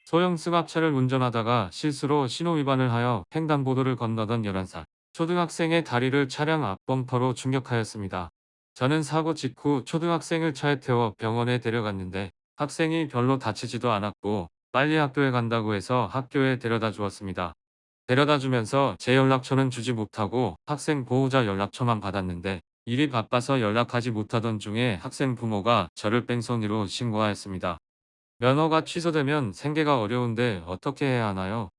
소형 승합차를 운전하다가 실수로 신호위반을 하여 횡단보도를 건너던 11살 초등학생의 다리를 차량 앞범퍼로 충격하였습니다. 저는 사고 직후 초등학생을 차에 태워 병원에 데려갔는데 학생이 별로 다치지도 않았고 빨리 학교에 간다고 해서 학교에 데려다 주었습니다. 데려다 주면서 제 연락처는 주지 못하고 학생 보호자 연락처만 받았는데 일이 바빠서 연락하지 못하던 중에 학생 부모가 저를 뺑소니로 신고하였습니다. 면허가 취소되면 생계가 어려운데 어떻게 해야 하나요?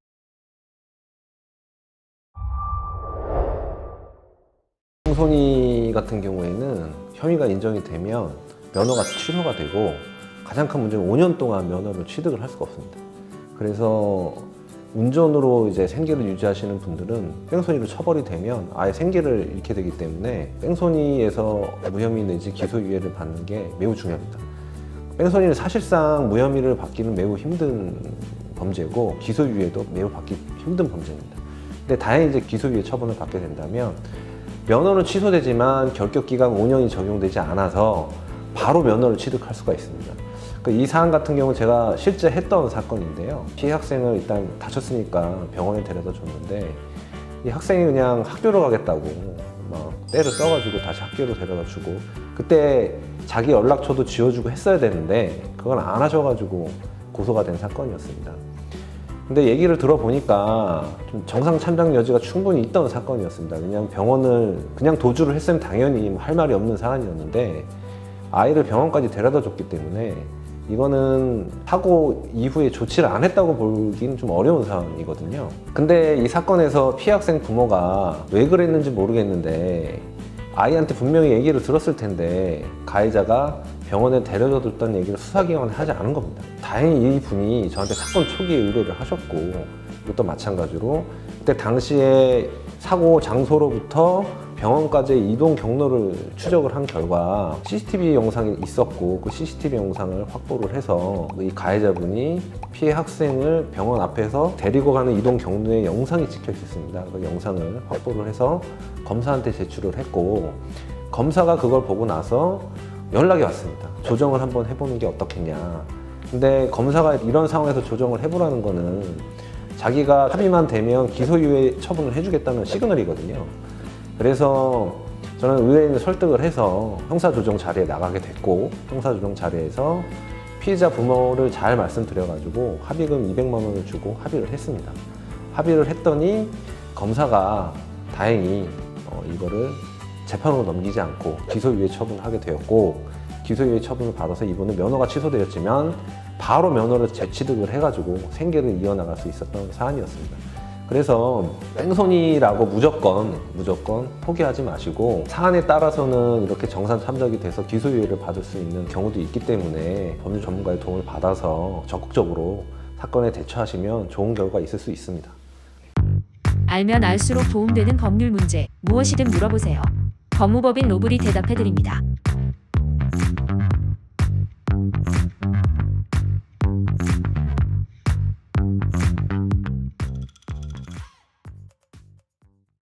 뺑소니 같은 경우에는 혐의가 인정이 되면 면허가 취소가 되고 가장 큰 문제는 5년 동안 면허를 취득을 할 수가 없습니다. 그래서 운전으로 이제 생계를 유지하시는 분들은 뺑소니로 처벌이 되면 아예 생계를 잃게 되기 때문에 뺑소니에서 무혐의 내지 기소유예를 받는 게 매우 중요합니다. 뺑소니는 사실상 무혐의를 받기는 매우 힘든 범죄고 기소유예도 매우 받기 힘든 범죄입니다. 근데 다행히 이제 기소유예 처분을 받게 된다면 면허는 취소되지만 결격기간 5년이 적용되지 않아서 바로 면허를 취득할 수가 있습니다. 이 사안 같은 경우 제가 실제 했던 사건인데요. 피해 학생을 일단 다쳤으니까 병원에 데려다 줬는데 이 학생이 그냥 학교로 가겠다고 막 때를 써가지고 다시 학교로 데려다 주고 그때 자기 연락처도 지워주고 했어야 되는데 그걸 안 하셔가지고 고소가 된 사건이었습니다. 근데 얘기를 들어보니까 좀 정상 참작 여지가 충분히 있던 사건이었습니다. 왜냐하면 병원을 그냥 도주를 했으면 당연히 할 말이 없는 사안이었는데 아이를 병원까지 데려다 줬기 때문에 이거는 사고 이후에 조치를 안 했다고 보기는 좀 어려운 상황이거든요. 근데 이 사건에서 피해 학생 부모가 왜 그랬는지 모르겠는데 아이한테 분명히 얘기를 들었을 텐데 가해자가 병원에 데려다 줬다는 얘기를 수사기관에 하지 않은 겁니다. 다행히 이분이 저한테 사건 초기에 의뢰를 하셨고 이것도 마찬가지로 그때 당시에 사고 장소로부터 병원까지의 이동 경로를 추적을 한 결과 CCTV 영상이 있었고 그 CCTV 영상을 확보를 해서 이 가해자분이 피해 학생을 병원 앞에서 데리고 가는 이동 경로의 영상이 찍혀 있었습니다. 그 영상을 확보를 해서 검사한테 제출을 했고 검사가 그걸 보고 나서 연락이 왔습니다. 조정을 한번 해보는 게 어떻겠냐. 근데 검사가 이런 상황에서 조정을 해보라는 거는 자기가 합의만 되면 기소유예 처분을 해주겠다는 시그널이거든요. 그래서 저는 의뢰인을 설득을 해서 형사조정 자리에 나가게 됐고 형사조정 자리에서 피해자 부모를 잘 말씀드려가지고 합의금 200만 원을 주고 합의를 했습니다. 합의를 했더니 검사가 다행히 이거를 재판으로 넘기지 않고 기소유예 처분을 하게 되었고 기소유예 처분을 받아서 이분은 면허가 취소되었지만 바로 면허를 재취득을 해가지고 생계를 이어나갈 수 있었던 사안이었습니다. 그래서 뺑소니라고 무조건 포기하지 마시고 사안에 따라서는 이렇게 정상 참작이 돼서 기소유예를 받을 수 있는 경우도 있기 때문에 법률 전문가의 도움을 받아서 적극적으로 사건에 대처하시면 좋은 결과 있을 수 있습니다. 알면 알수록 도움되는 법률 문제 무엇이든 물어보세요. 법무법인 로블이 대답해드립니다.